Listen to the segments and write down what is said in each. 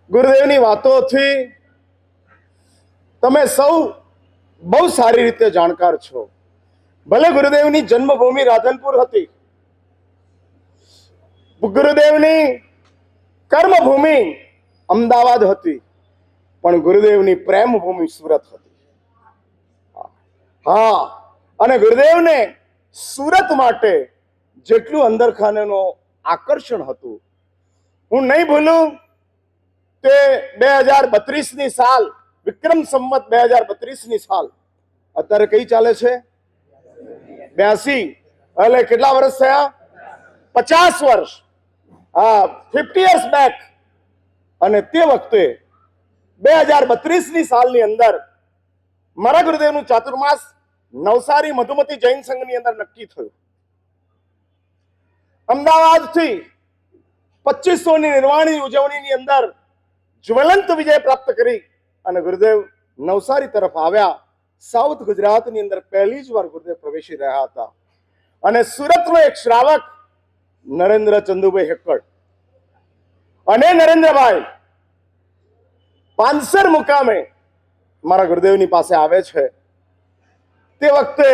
ગુરુદેવની વાતોથી તમે સૌ બહુ સારી રીતે જાણકાર છો. ભલે ગુરુદેવની જન્મભૂમિ રાધનપુર હતી, ગુરુદેવની કર્મભૂમિ અમદાવાદ હતી, પણ ગુરુદેવની પ્રેમ ભૂમિ સુરત હતી. હા, અને ગુરુદેવને સુરત માટે જેટલું અંદરખાનેનું આકર્ષણ હતું, હું નહીં ભૂલું તે 2032ની સાલ, વિક્રમ સંવત 2032ની સાલ, અત્યારે કઈ ચાલે છે? 82. એટલે કેટલા વર્ષ થયા? 50 વર્ષ. હા, 50 years બેક. અને તે વખતે 2032ની સાલની અંદર મારા ગુરુદેવનું ચાતુર્માસ નવસારી મધુમતી જૈન સંઘની અંદર નક્કી થયું. અમદાવાદથી 2500ની નિર્વાણની ઉજવણીની અંદર જ્વલંત વિજય પ્રાપ્ત કરી અને ગુરુદેવ નવસારી તરફ આવ્યા. સાઉથ ગુજરાતની અંદર પહેલી જ વાર ગુરુદેવ પ્રવેશી રહ્યા હતા. અને સુરતનો એક શ્રાવક નરેન્દ્ર ચંદુભાઈ હેક્કડ અને નરેન્દ્રભાઈ પાંસર મુકામે મારા ગુરુદેવની પાસે આવે છે. તે વખતે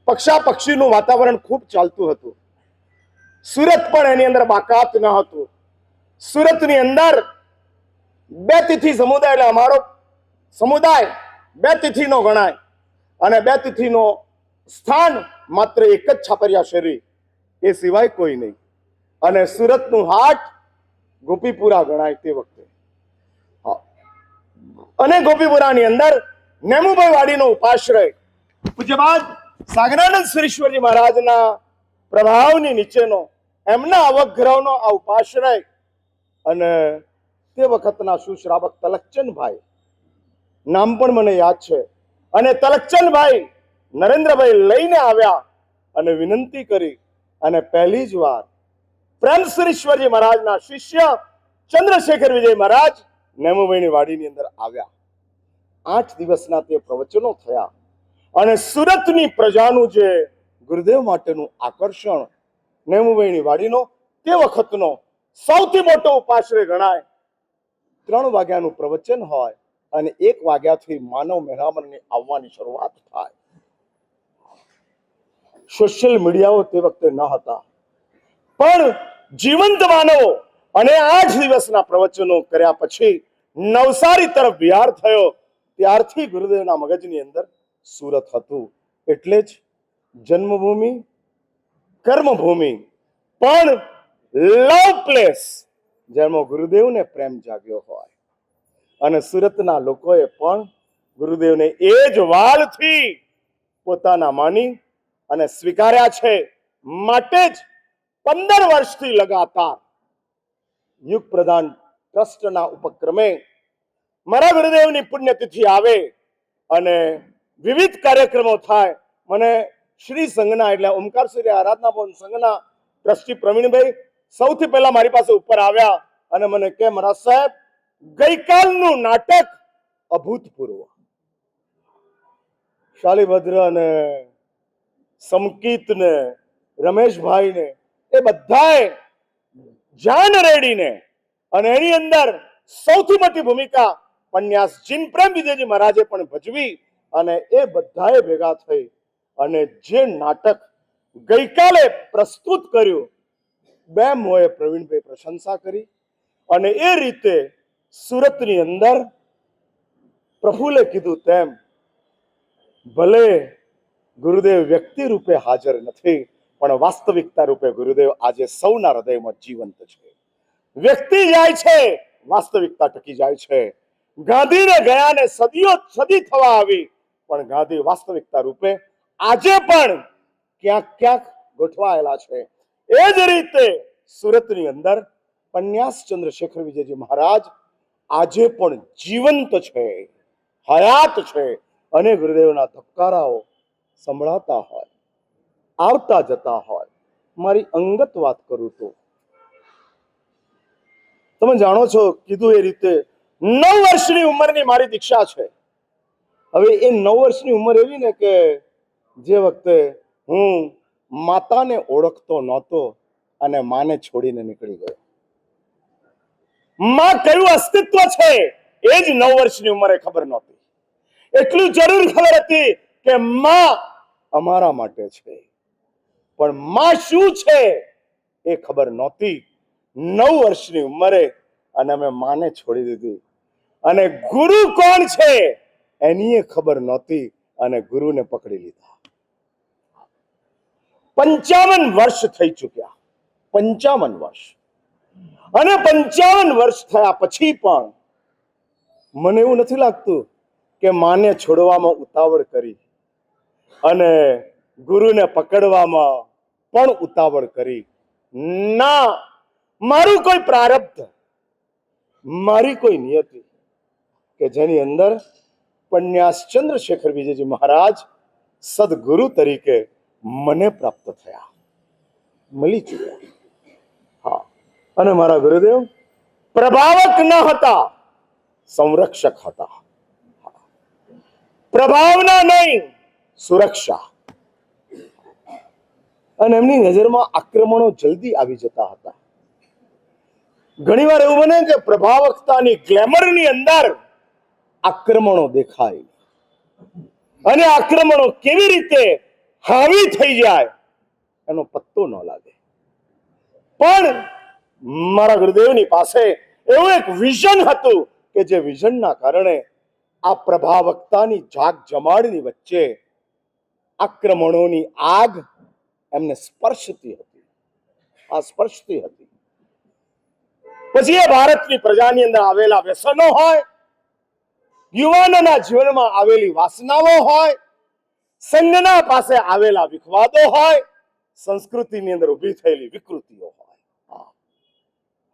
પક્ષાપક્ષીનું વાતાવરણ ખૂબ ચાલતું હતું. સુરત પણ એની અંદર બાકાત ન હતું. સુરતની અંદર બે તિથિ સમુદાય, એટલે અમારો સમુદાય બે તિથિનો ગણાય, અને બે તિથિનો સ્થાન માત્ર એક જ છાપરિયા શેરી, એ સિવાય કોઈ નહીં. અને સુરતનું હાટ ગોપીપુરા ગણાય તે વખતે. અને ગોપીપુરાની અંદર નેમુભાઈ વાડીનો ઉપાશ્રય પૂજ્યપાદ સાગરાનંદ સુરેશ્વરજી મહારાજના પ્રભાવની નીચેનો એમના અવગ્રહનો આ ઉપાશ્રય. અને તે વખતના સુશ્રાવક તલકચંદભાઈ, નામ પણ મને યાદ છે, અને તલકચંદભાઈ નરેન્દ્રભાઈ લઈને આવ્યા અને વિનંતી કરી અને પહેલી જ વાર પ્રેમ સુરેશ્વરજી મહારાજના શિષ્ય ચંદ્રશેખર વિજય મહારાજ નેમુભાઈની વાડીની અંદર આવ્યા. 8 દિવસના તે પ્રવચનો થયા અને સુરતની પ્રજાનું જે ગુરુદેવ માટેનું આકર્ષણ, નેમુભાઈની વાડીનો તે વખતનો સૌથી મોટો ઉપાશ્રય ગણાય. 3 વાગ્યાનું પ્રવચન હોય અને 1 વાગ્યાથી માનવ મહેરામણની આવવાની શરૂઆત થાય. સોશિયલ મીડિયાઓ તે વખતે ન હતા, પણ જીવંત માનવો. અને 8 દિવસના પ્રવચનો કર્યા પછી નવસારી તરફ વિહાર થયો. ત્યારથી ગુરુદેવના મગજની અંદર સુરત હતું. એટલે જ જન્મભૂમિ, કર્મભૂમિ, પણ લવ પ્લેસ, જેમાં ગુરુદેવને પ્રેમ જાગ્યો હોય. અને સુરતના લોકોએ પણ ગુરુદેવને એ જ વાલથી પોતાના માની અને સ્વીકાર્યા છે. માટે જ 15 વર્ષથી લગાતાર યુગ પ્રધાન ટ્રસ્ટના ઉપક્રમે મારા ગુરુદેવની પુણ્યતિથિ આવે અને વિવિધ કાર્યક્રમો થાય. મને શ્રી સંઘના, એટલે ઓમકાર સૂર્ય આરાધના ભવન સંઘના ટ્રસ્ટી પ્રવીણભાઈ સૌથી પહેલા મારી પાસે ઉપર આવ્યા અને મને કે, મહારાજ સાહેબ, ગઈકાલનું નાટક અભૂતપૂર્વ. શાલીભદ્ર ને સમકિત ને રમેશભાઈ ને એ બધાએ જાન રેડીને, અને એની અંદર સૌથી મોટી ભૂમિકા પન્યાસ જીન પ્રેમ વિજયજી મહારાજે પણ ભજવી. અને એ બધાએ ભેગા થઈ અને જે નાટક ગઈકાલે પ્રસ્તુત કર્યું, બે મોએ પ્રવીણભાઈ પ્રશંસા કરી. અને એ રીતે સુરતની અંદર પ્રફુલ્લે કીધું તેમ, ભલે ગુરુદેવ વ્યક્તિ રૂપે હાજર નથી, પણ વાસ્તવિકતા રૂપે ગુરુદેવ આજે સૌના હૃદયમાં જીવંત છે. વ્યક્તિ જાય છે, વાસ્તવિકતા ટકી જાય છે. ગાંધીને ગયાને સદી થવા આવી, પણ ગાંધી વાસ્તવિકતા રૂપે આજે પણ ક્યાંક ક્યાંક ગોઠવાયેલા છે. એ જ રીતે સુરતની અંદર પન્યાસ ચંદ્રશેખર વિજયજી મહારાજ આજે પણ જીવંત છે, હયાત છે. અને ગુરુદેવના ધબકારાઓ સંભળાતા હોય, આવતા જતા હોય. મારી અંગત વાત કરું તો તમે જાણો છો, કીધું એ રીતે 9 વર્ષની ઉંમરની મારી દીક્ષા છે. હવે એ 9 વર્ષની ઉંમર એવી ને કે જે વખતે હું માતાને ઓળખતો નહોતો અને માને છોડીને નીકળી ગયો. માં કયું અસ્તિત્વ છે એ જ 9 વર્ષની ઉંમરે ખબર નહોતી. એટલું જરૂર ખબર હતી કે માં અમારા માટે છે, પણ માં શું છે એ ખબર નહોતી 9 વર્ષની ઉંમરે. અને અમે માને છોડી દીધી. અને ગુરુ કોણ છે એની ખબર નહોતી અને ગુરુને પકડી લીધા. 55 વર્ષ થઈ ચૂક્યા, 55 વર્ષ. અને 55 વર્ષ થયા પછી પણ મને એવું નથી લાગતું કે માને છોડવામાં ઉતાવળ કરી અને ગુરુને પકડવામાં પણ ઉતાવળ કરી. ના, મારું કોઈ પ્રારબ્ધ, મારી કોઈ નિયતિ કે જેની અંદર પન્યાસ ચંદ્રશેખર વિજયજી મહારાજ સદગુરુ તરીકે મને પ્રાપ્ત થયા, મળી ચૂક્યા. હા, અને મારા ગુરુદેવ પ્રભાવક ન હતા, સંરક્ષક હતા. પ્રભાવના નહીં, સુરક્ષા. અને એમની નજરમાં આક્રમણો જલ્દી આવી જતા હતા. ઘણીવાર એવું બને કે પ્રભાવકતાની ગ્લેમરની અંદર આક્રમણો દેખાય અને આક્રમણો કેવી રીતે હાવી થઈ જાય એનો પત્તો ન લાગે. પણ મારા ગુરુદેવની પાસે એવું એક વિઝન હતું કે જે વિઝનના કારણે આ પ્રભાવકતાની જાગ જમાડની વચ્ચે આક્રમણોની આગ એમને સ્પર્શતી હતી, આ સ્પર્શતી હતી. પછી એ ભારતની પ્રજાની અંદર આવેલા વ્યસનો હોય, યુવાનોના જીવનમાં આવેલી વાસનાઓ હોય, સંઘના પાસે આવેલા વિખવાદો હોય, સંસ્કૃતિની અંદર ઊભી થયેલી વિકૃતિઓ હોય.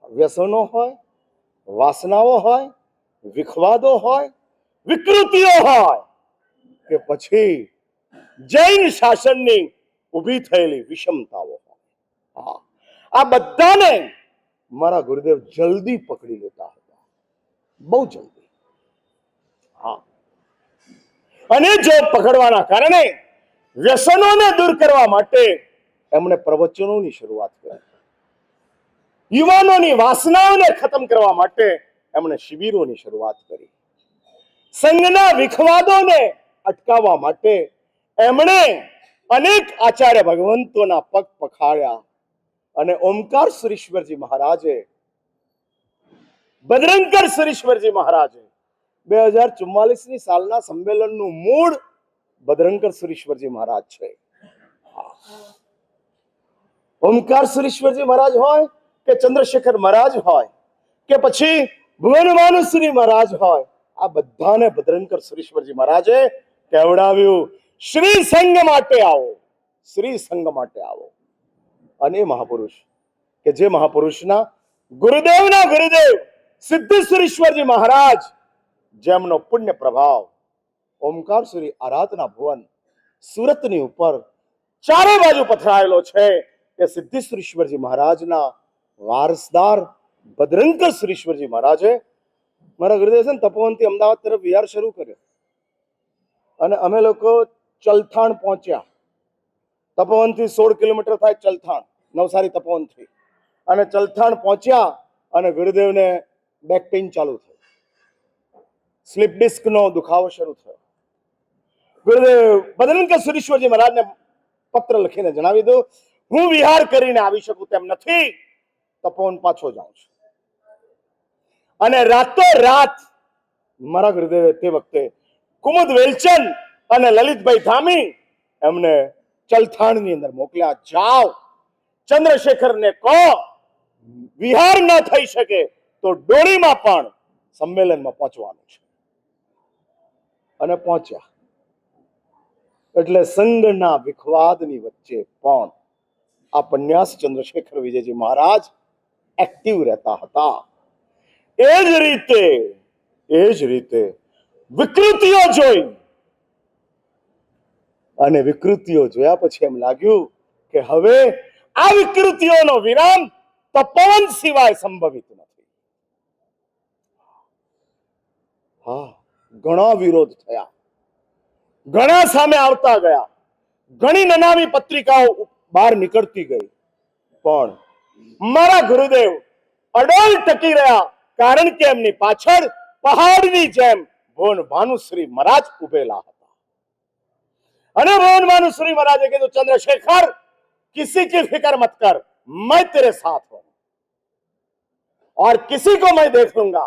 વ્યસનો હોય, વાસનાઓ હોય, વિખવાદો હોય, વિકૃતિઓ હોય કે પછી જૈન શાસનની ઊભી થયેલી વિષમતાઓ હોય. આ બધાને મારા ગુરુદેવ જલ્દી પકડી લેતા હતા, બહુ જલ્દી. હા, અને જો પકડવાના કારણે વ્યસનોને દૂર કરવા માટે એમણે પ્રવચનોની શરૂઆત કરી. યુવાનોની વાસનાઓને ખતમ કરવા માટે એમણે શિબિરોની શરૂઆત કરી. સંઘના વિખવાદોને અટકાવવા માટે એમણે અનેક આચાર્ય ભગવંતોના પગ પખાળ્યા. અને ઓમકાર સુરીશ્વરજી મહારાજે, બદરંકર સુરીશ્વરજી મહારાજે 2044ની સાલના સંમેલનનું મૂળ બદરંકર સુરીશ્વરજી મહારાજ છે. ઓમકાર સુરીશ્વરજી મહારાજ હોય કે ચંદ્રશેખર મહારાજ હોય કે પછી ભુવનમાનુશ્રી મહારાજ હોય, આ બધાને બદરંકર સુરીશ્વરજી મહારાજે કહેવડાવ્યું, શ્રી સંઘ માટે આવો, શ્રી સંઘ માટે આવો. અને મહાપુરુષ કે જે મહાપુરુષના ગુરુદેવના ગુરુદેવ સિદ્ધેશ્વરીશ્વરજી મહારાજ, જેમનો પુણ્ય પ્રભાવ ઓમકાર સુરી આરાધના ભુવન સુરતની ઉપર ચારે બાજુ પથરાયેલો છે, કે સિદ્ધેશ્વરીશ્વરજી મહારાજના વારસદાર બદરંકર સુરીશ્વરજી મહારાજે મારા ગુરુદેવ છે ને તપોવનથી અમદાવાદ તરફ વિહાર શરૂ કર્યો. અને અમે લોકો ચલથાણ પહોંચ્યા. તપોવનથી 16 કિલોમીટર થાય ચલથાણ, નવસારી તપોવનથી. અને ચલથાણ પહોંચ્યા અને ગુરુદેવને બેક પેઇન ચાલુ થયો, સ્લીપ ડિસ્કનો દુખાવો શરૂ થયો. ગુરુદેવ બદરંકર સુરીશ્વરજી મહારાજને પત્ર લખીને જણાવી દો, હું વિહાર કરીને આવી શકું તેમ નથી, તપોવન પાછો જાઉં છું. અને રાતો રાત મારા ગુરુદેવે તે વખતે કુમુદ વેલચંદ અને લલિતભાઈ ધામી એમને ચલથાણની અંદર મોકલ્યા. જાઓ, ચંદ્રશેખરને કહો વિહાર ન થઈ શકે તો ડોળીમાં પણ સંમેલનમાં પહોંચવાનું છે. અને પહોંચ્યા. એટલે સંઘના વિખવાદની વચ્ચે પણ આ પન્યાસ ચંદ્રશેખર વિજયજી મહારાજ એક્ટિવ રહેતા હતા. એ જ રીતે વિકૃતિઓ જોઈ અને વિકૃતિઓ જોયા પછી એમ લાગ્યું કે હવે આ વિકૃતિઓનો વિરામ તપોવન સિવાય સંભવિત નથી. હા, ઘણા વિરોધ થયા, ઘણા સામે આવતા ગયા, ઘણી નનામી પત્રિકાઓ બહાર નીકળતી ગઈ, પણ મારા ગુરુદેવ અડોલ ટકી રહ્યા કારણ કે એમની પાછળ પહાડની જેમ ભોન ભાનુશ્રી મહારાજ ઉભેલા હતા. અને ભોન ભાનુશ્રી મહારાજે કીધું, ચંદ્રશેખર किसी की फिक्र मत कर, मैं तेरे साथ हूं और किसी को मैं देख लूंगा.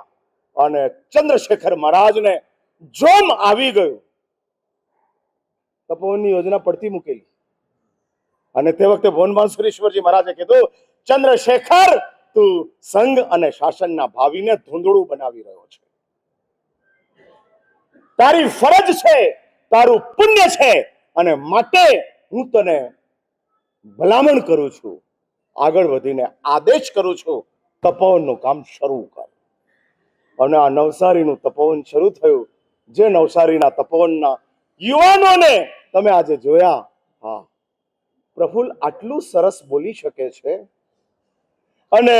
અને ચંદ્રશેખર મહારાજને જોમ આવી ગયું. તપોવનની યોજના પડતી મૂકેલી અને તે વખતે ભોન ભાનુશ્રીશ્વરજી મહારાજે કીધું, ચંદ્રશેખર તું સંઘ અને શાસનના ભાવીને ધૂંધળું બનાવી રહ્યો છે. તારી ફરજ છે, તારું પુણ્ય છે, અને માટે હું તને ભલામણ કરું છું, આગળ વધીને આદેશ કરું છું, તપોવનનું કામ શરૂ કર. અને આ નવસારીનું તપોવન શરૂ થયું. જે નવસારીના તપોવનના યુવાનોને તમે આજે જોયા, હા, પ્રફુલ્લ આટલું સરસ બોલી શકે છે અને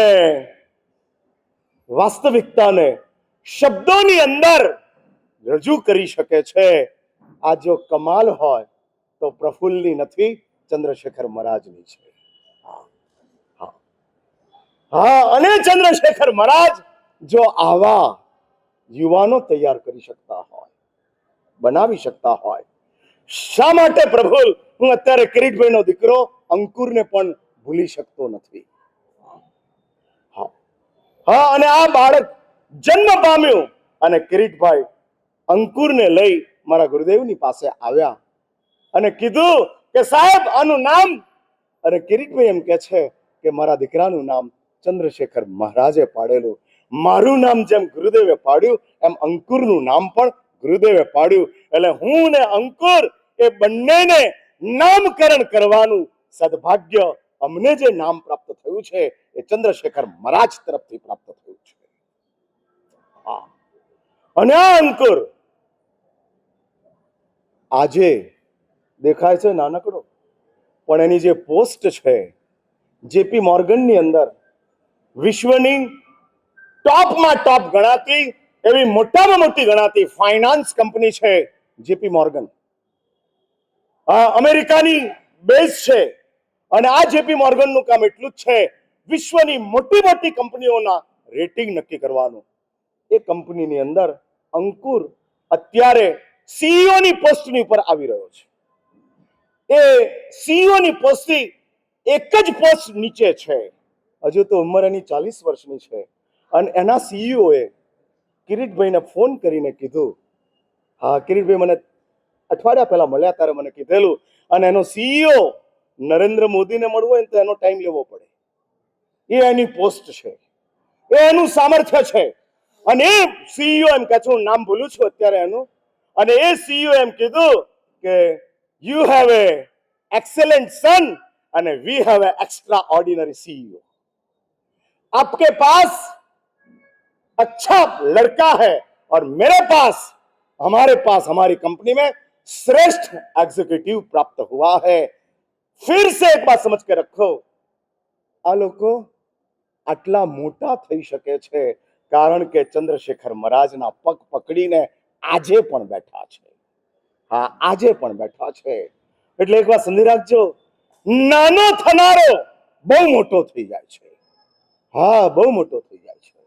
વાસ્તવિકતાને શબ્દોની અંદર રજૂ કરી શકે છે. આ જો કમાલ હોય તો પ્રફુલ્લની નથી, ચંદ્રશેખર મહારાજની છે. હા, અને ચંદ્રશેખર મહારાજ જો આવા યુવાનો તૈયાર કરી શકતા હોય, બનાવી શકતા હોય, શા માટે પ્રભુલ હું અત્યારે કિરીટભાઈનો દીકરો અંકુરને પણ ભૂલી શકતો નથી. હા, અને આ બાળક જન્મ પામ્યું અને કિરીટભાઈ અંકુરને લઈ મારા ગુરુદેવની પાસે આવ્યા અને કીધું કે સાહેબ આનું નામ, અને કિરીટભાઈ એમ કે છે કે મારા દીકરાનું નામ ચંદ્રશેખર મહારાજે પાડેલું. મારું નામ જેમ ગુરુદેવે પાડ્યું એમ અંકુરનું નામ પણ ગુરુદેવે પાડ્યું. એટલે હું ને અંકુર એ બંનેને નામકરણ કરવાનું સદભાગ્ય અમને જે નામ પ્રાપ્ત થયું છે એ ચંદ્રશેખર મહારાજ તરફથી પ્રાપ્ત થયું છે. અને આ અંકુર આજે દેખાય છે નાનકડો, પણ એની જે પોસ્ટ છે જેપી મોર્ગનની અંદર વિશ્વની ટોપમાં ટોપ ગણાતી એવી મોટામાં મોટી ગણાતી ફાઇનાન્સ કંપની છે જેપી મોર્ગન. અમેરિકાની બેઝ છે. અને આ જેપી મોર્ગનનું કામ એટલું જ છે, વિશ્વની મોટી મોટી કંપનીઓના રેટિંગ નક્કી કરવાનું. એ કંપનીની અંદર અંકુર અત્યારે સીઈઓ ની પોસ્ટની ઉપર આવી રહ્યો છે. એ સીઈઓ ની પોસ્ટથી એક જ પોસ્ટ નીચે છે. હજુ તો ઉંમર એની 40 વર્ષની છે. અને એના સીઈઓએ કિરીટભાઈને ફોન કરીને કીધું, હા કિરીટભાઈ મને અઠવાડિયા પહેલા મળ્યા ત્યારે મને કીધેલું, અને એનો સીઈઓ નરેન્દ્ર મોદીને મળવું હોય તો એનો ટાઈમ લેવો પડે. એ એની પોસ્ટ છે, એ એનું સામર્થ્ય છે. અને એ સીઈઓ એમ કે છે, હું નામ ભૂલું છું અત્યારે એનું, અને એ સીઈઓ એમ કીધું કે you have a excellent son અને we have a extraordinary CEO. आपके पास अच्छा लड़का है और मेरे पास, हमारे पास हमारी कंपनी में श्रेष्ठ एग्जीक्यूटिव प्राप्त हुआ है. फिर से एक बात समझ के रखो, આ લોકો આટલા મોટા થઈ શકે છે કારણ કે ચંદ્રશેખર મહારાજના પગ પકડીને આજે પણ બેઠા છે. હા, આજે પણ બેઠા છે. એટલે એક વાત સમજી રાખજો, નાનો થનારો બહુ મોટો થઈ જાય છે. હા, બહુ મોટો થઈ જાય છે.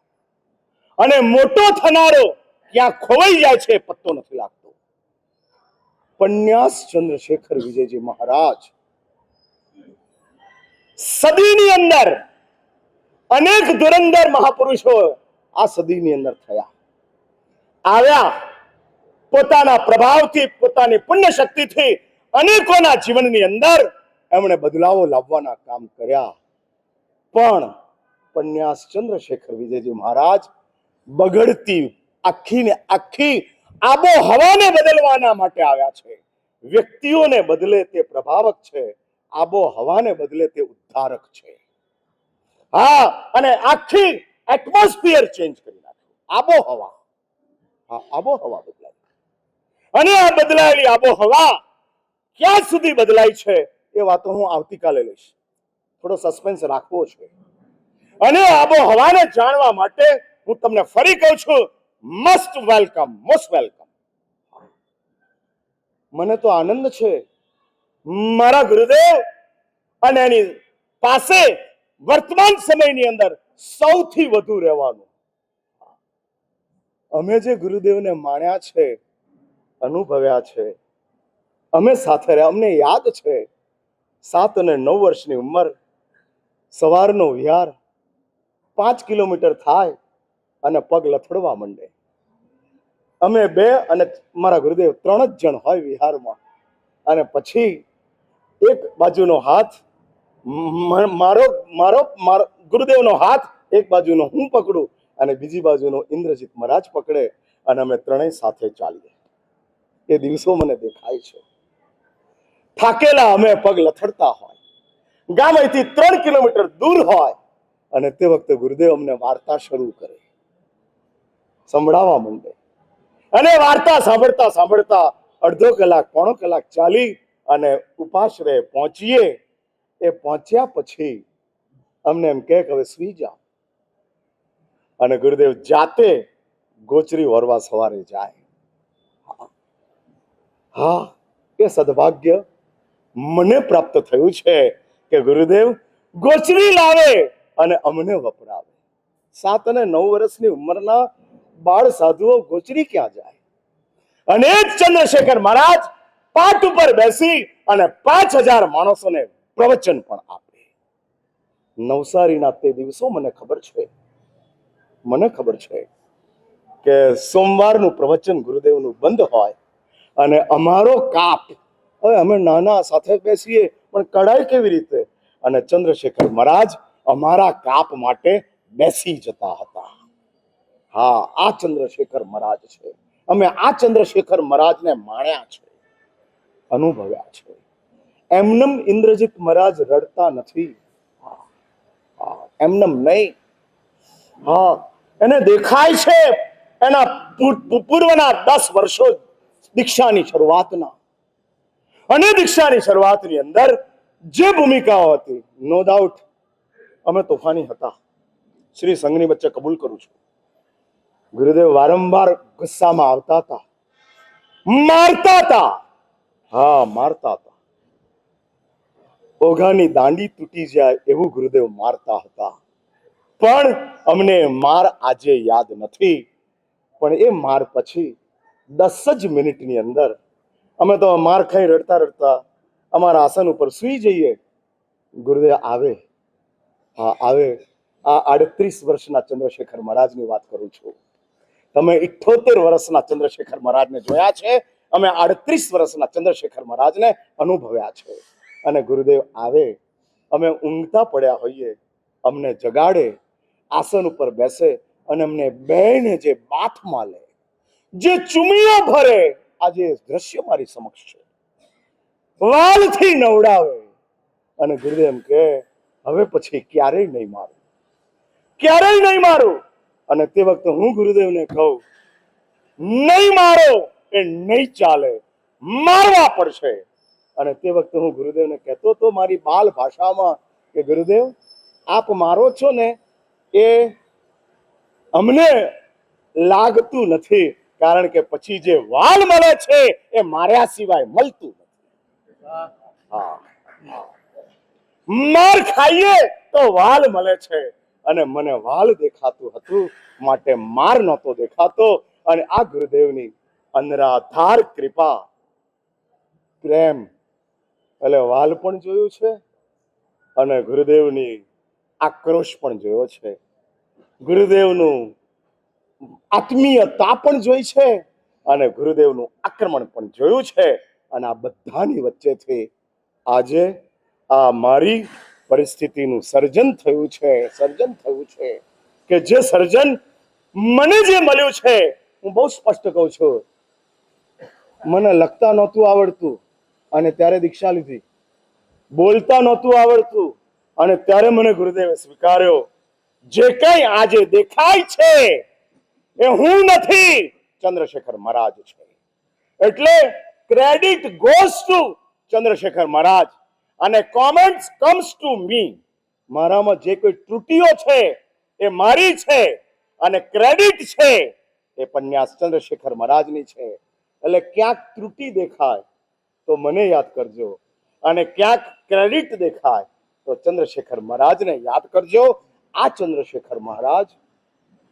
અને મોટો થનારો ક્યાં ખોવાઈ જાય છે પત્તો નથી લાગતો. પન્યાસ ચંદ્રશેખર વિજયજી મહારાજ સદીની અંદર અનેક ધુરંધર મહાપુરુષો આ સદીની અંદર થયા, આવ્યા, પોતાના પ્રભાવથી, પોતાની પુણ્ય શક્તિથી અનેકોના જીવનની અંદર એમણે બદલાવો લાવવાના કામ કર્યા. પણ પન્યાસ ચંદ્રશેખર વિજયજી મહારાજ બગડતી આખી ને આખી આબોહવાને બદલવાના માટે આવ્યા છે. વ્યક્તિઓને બદલે તે પ્રભાવક છે, આબોહવાને બદલે તે ઉદ્ધારક છે. હા, અને આખી એટમોસ્ફિયર ચેન્જ કરી નાખ્યું. આબોહવા, હા, આબોહવા બદલાઈ. અને આ બદલાયેલી આબોહવા ક્યાં સુધી બદલાય છે એ વાતો હું આવતીકાલે લઈશ. થોડો સસ્પેન્સ રાખવો છે. અને આબોહવાને જાણવા માટે હું તમને ફરી કહું છું, મસ્ટ વેલકમ, મોસ્ટ વેલકમ. મને તો આનંદ છે મારા ગુરુદેવ અને એની પાસે વર્તમાન સમયની અંદર સૌથી વધુ રહેવાનું. અમે જે ગુરુદેવને માણ્યા છે, અનુભવ્યા છે, અમે સાથે રહ્યા, અમને યાદ છે 7 અને 9 વર્ષની ઉંમર, સવારનો વિહાર 5 કિલોમીટર થાય અને પગ લથડવા માંડે. અમે 2 અને મારા ગુરુદેવ 3 જ જણ હોય વિહારમાં, અને પછી એક બાજુનો હાથ મારો મારો મારો ગુરુદેવનો હાથ એક બાજુનો હું પકડું અને બીજી બાજુનો ઇન્દ્રજીત મહારાજ પકડે અને અમે ત્રણેય સાથે ચાલીએ. એ દિવસો મને દેખાય છે. થાકેલા અમે પગ લથડતા હોય, ગામ અહીંથી 3 કિલોમીટર દૂર હોય, અને તે વખતે ગુરુદેવ અમને વાર્તા શરૂ કરે, સંભળાવવા માંડે, અને વાર્તા સાંભળતા સાંભળતા અડધો કલાક પોણો કલાક ચાલી અને ઉપાશ્રય પહોંચીએ. એ પહોંચ્યા પછી અમને એમ કે હવે સુઈ જાઓ, અને ગુરુદેવ જાતે ગોચરી વરવા સવારે જાય. હા, એ સદભાગ્ય મને પ્રાપ્ત થયું છે કે ગુરુદેવ ગોચરી લાવે અને અમને વપરાવે. 7 અને 9 વર્ષની ઉંમરના બાળ સાધુઓ ગોચરી ક્યાં જાય? અને જ ચંદ્રશેખર મહારાજ પાટ ઉપર બેસી અને 5000 માણસોને પ્રવચન પણ આપે. નવસારીના તે દિવસો મને ખબર છે કે સોમવારનું પ્રવચન ગુરુદેવનું બંધ હોય અને અમારો કાપ, હવે અમે નાના સાથે બેસીએ પણ કડાય કેવી રીતે? અને ચંદ્રશેખર મહારાજ અમારા કાપ માટે બેસી જતા હતા. હા, આ ચંદ્રશેખર મહારાજ છે. અમે આ ચંદ્રશેખર મહારાજને માણ્યા છે, અનુભવ્યા છે. એમનેમ ઇન્દ્રજીત મહારાજ રડતા નથી, એમનેમ નહીં. હા, એને દેખાય છે એના પૂર્વના 10 વર્ષો દીક્ષાની શરૂઆતના, અને દીક્ષાની શરૂઆતની અંદર જે ભૂમિકાઓ હતી, નો ડાઉટ અમે તોફાની હતા. શ્રી સંઘની વચ્ચે કબૂલ કરું છું. ગુરુદેવ વારંવાર ગુસ્સામાં આવતા હતા, મારતા હતા. હા, મારતા હતા. ઓઘાની દાંડી તૂટી જાય એવું ગુરુદેવ મારતા હતા. પણ અમને માર આજે યાદ નથી. પણ એ માર પછી 10 જ મિનિટની અંદર અમે તો માર ખાઈ રડતા રડતા અમારા આસન ઉપર સૂઈ જઈએ. ગુરુદેવ આવે. હા, આવે. આ 38 વર્ષના ચંદ્રશેખર મહારાજની વાત કરું છું. તમે 78 વર્ષના ચંદ્રશેખર મહારાજને જોયા છે, અમે 38 વર્ષના ચંદ્રશેખર મહારાજને અનુભવ્યા છે. અને ગુરુદેવ આવે, અમે ઊંઘતા પડ્યા હોઈએ, અમને જગાડે, આસન ઉપર બેસે અને અમને બેને જે બાથમાં લે, જે ચુમીઓ ભરે, આજે દ્રશ્ય મારી સમક્ષ છે. વાલથી નવડાવે અને ગુરુદેવ એમ કે હવે પછી ક્યારેય નહીં મારું, ક્યારેય નહીં મારું. અને તે વખતે હું ગુરુદેવને કહું, નહીં મારો એ નહીં ચાલે, મારવા પડશે. અને તે વખતે હું ગુરુદેવને કહેતો તો મારી બાલ ભાષામાં કે ગુરુદેવ આપ મારો છો ને એ અમને લાગતું નથી, કારણ કે પછી જે વાલ મળે છે એ માર્યા સિવાય મળતું નથી. હા, માર ખાઈએ તો વાલ મળે છે, અને મને વાલ દેખાતું હતું માટે માર નહોતો દેખાતો. અને આ ગુરુદેવની અનરાધાર કૃપા, પ્રેમ, એટલે વાલ પણ જોયું છે અને ગુરુદેવની આક્રોશ પણ જોયો છે, ગુરુદેવનું આત્મીયતા પણ જોઈ છે અને ગુરુદેવનું આક્રમણ પણ જોયું છે. અને આ બધાની વચ્ચેથી આજે આ મારી પરિસ્થિતિનું સર્જન થયું છે કે જે સર્જન મને જે મળ્યું છે, હું બહુ સ્પષ્ટ કહું છું, મને લખતા નહોતું આવડતું અને ત્યારે દીક્ષા લીધી, બોલતા નહોતું આવડતું અને ત્યારે મને ગુરુદેવે સ્વીકાર્યો. જે કઈ આજે દેખાય છે એ હું નથી, ચંદ્રશેખર મહારાજ છે. એટલે ક્રેડિટ ગોઝ ટુ ચંદ્રશેખર મહારાજ અને કોમેન્ટ્સ કમ્સ ટુ મી. મારામાં જે કોઈ ત્રુટિઓ છે એ મારી છે અને ક્રેડિટ છે એ પન્યાસ ચંદ્રશેખર મહારાજની છે. એટલે ક્યાંક ત્રુટિ દેખાય તો મને યાદ કરજો, અને ક્યાંક ક્રેડિટ દેખાય તો ચંદ્રશેખર મહારાજને યાદ કરજો. આ ચંદ્રશેખર મહારાજ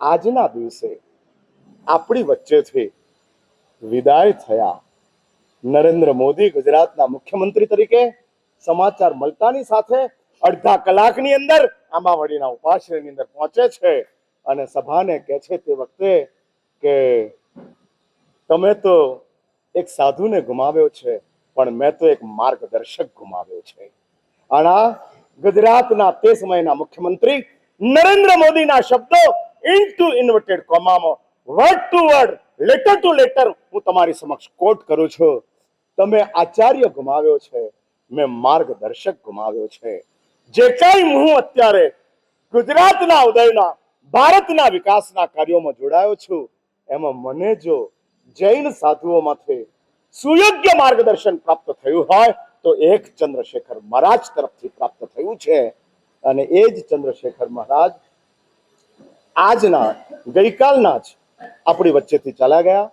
આજના દિવસે આપણી વચ્ચેથી વિદાય થયા. નરેન્દ્ર મોદી ગુજરાતના મુખ્યમંત્રી તરીકે સમાચાર મળતાની સાથે અડધા કલાકની અંદર આંબાવાડીના ઉપાશ્રયની અંદર પહોંચે છે અને સભાને કહે છે તે વખતે કે તમે તો એક સાધુને ગુમાવ્યો છે, પણ મેં તો એક માર્ગદર્શક ગુમાવ્યો છે. આના ગુજરાતના તે સમયના મુખ્યમંત્રી નરેન્દ્ર મોદીના શબ્દો ઇન્ટુ ઇન્વર્ટેડ કોમામાં word to word, letter to letter હું તમારી સમક્ષ કોટ કરું છું. તમે આચાર્ય ગુમાવ્યો છે, મેં માર્ગદર્શક ગુમાવ્યો છે. જે કઈ હું અત્યારે ગુજરાતના ઉદયના, ભારતના વિકાસના કાર્યોમાં જોડાયો છું, એમાં મને જો જૈન સાધુઓમાંથી સુયોગ્ય માર્ગદર્શન પ્રાપ્ત થયું હોય તો એક ચંદ્રશેખર મહારાજ તરફથી પ્રાપ્ત થયું છે. અને એ જ ચંદ્રશેખર મહારાજ આજના ગઈકાલના જ આપણી વચ્ચેથી ચાલ્યા ગયા.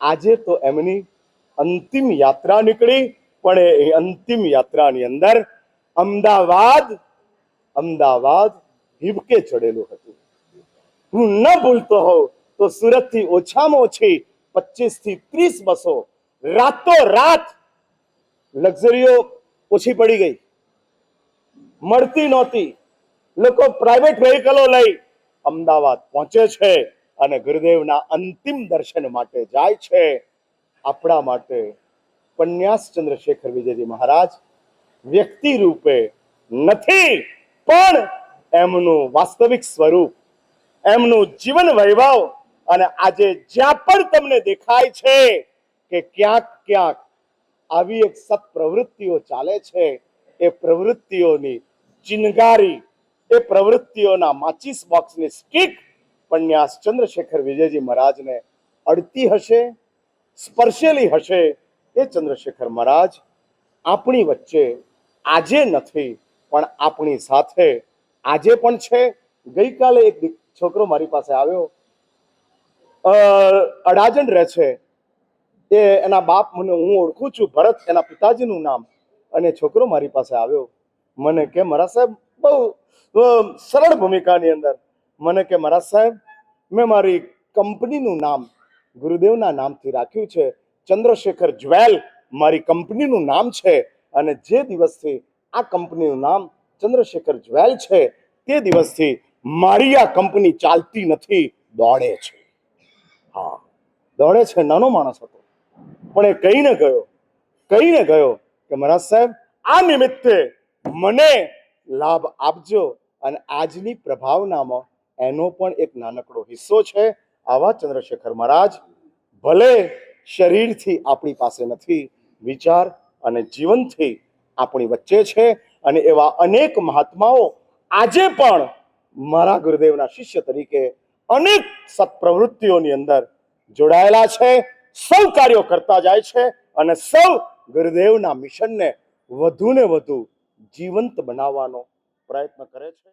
આજે તો એમની અંતિમ યાત્રા નીકળી, પણ એ અંતિમ યાત્રાની અંદર અમદાવાદ હિબકે ચડેલું હતું. હું ન ભૂલતો હોઉં તો સુરતથી ઓછામાં ઓછી 25 થી 30 બસો રાતોરાત લક્ઝરીઓ ઓછી પડી ગઈ, મળતી નહોતી. લોકો પ્રાઇવેટ વ્હીકલો લઈ અમદાવાદ પહોંચે છે અને ગુરુદેવના અંતિમ દર્શન માટે જાય છે. આપણા માટે પન્યાસ ચંદ્રશેખર વિજયજી મહારાજ વ્યક્તિ રૂપે નથી, પણ એમનું વાસ્તવિક સ્વરૂપ, એમનું જીવન વૈભવ, અને આજે જ્યાં પણ તમને દેખાય છે કે ક્યાંક ક્યાંક આવી એક સત્પ્રવૃત્તિઓ ચાલે છે, એ પ્રવૃત્તિઓની ચિનગારી, એ પ્રવૃત્તિઓના માચિસ બોક્સની સ્ટીક પન્યાસ ચંદ્રશેખર વિજયજી મહારાજને અડતી હશે, સ્પર્શેલી હશે. એ ચંદ્રશેખર મહારાજ આપણી વચ્ચે આજે નથી, પણ આપણી સાથે આજે પણ છે. ગઈકાલે એક છોકરો મારી પાસે આવ્યો, અડાજણ રહે છે. એ એના બાપ, મને હું ઓળખું છું, ભરત એના પિતાજીનું નામ. અને છોકરો મારી પાસે આવ્યો, મને કે મહારાજ સાહેબ, બહુ સરળ ભૂમિકાની અંદર મને કે મહારાજ સાહેબ, મેં મારી કંપનીનું નામ ગુરુદેવના નામથી રાખ્યું છે, ચંદ્રશેખર જ્વેલ મારી કંપનીનું નામ છે. અને જે દિવસથી આ કંપનીનું નામ ચંદ્રશેખર જ્વેલ છે, તે દિવસથી મારી આ કંપની ચાલતી નથી, દોડે છે. હા, દોડે છે. નાનો માણસ હતો, પણ એ કહીને ગયો કે મહારાજ સાહેબ, આ નિમિત્તે મને લાભ આપજો, અને આજની પ્રભાવનામાં એનો પણ એક નાનકડો હિસ્સો છે. આવા ચંદ્રશેખર મહારાજ ભલે શરીરથી આપણી પાસે નથી, વિચાર અને જીવનથી આપણી વચ્ચે છે. અને એવા અનેક મહાત્માઓ આજે પણ મારા ગુરુદેવના શિષ્ય તરીકે અનેક સત્પ્રવૃત્તિઓની અંદર જોડાયેલા છે. સૌ કાર્યો કરતા જાય છે અને સૌ ગુરુદેવના મિશનને વધુ ને વધુ જીવંત બનાવવાનો પ્રયત્ન કરે છે.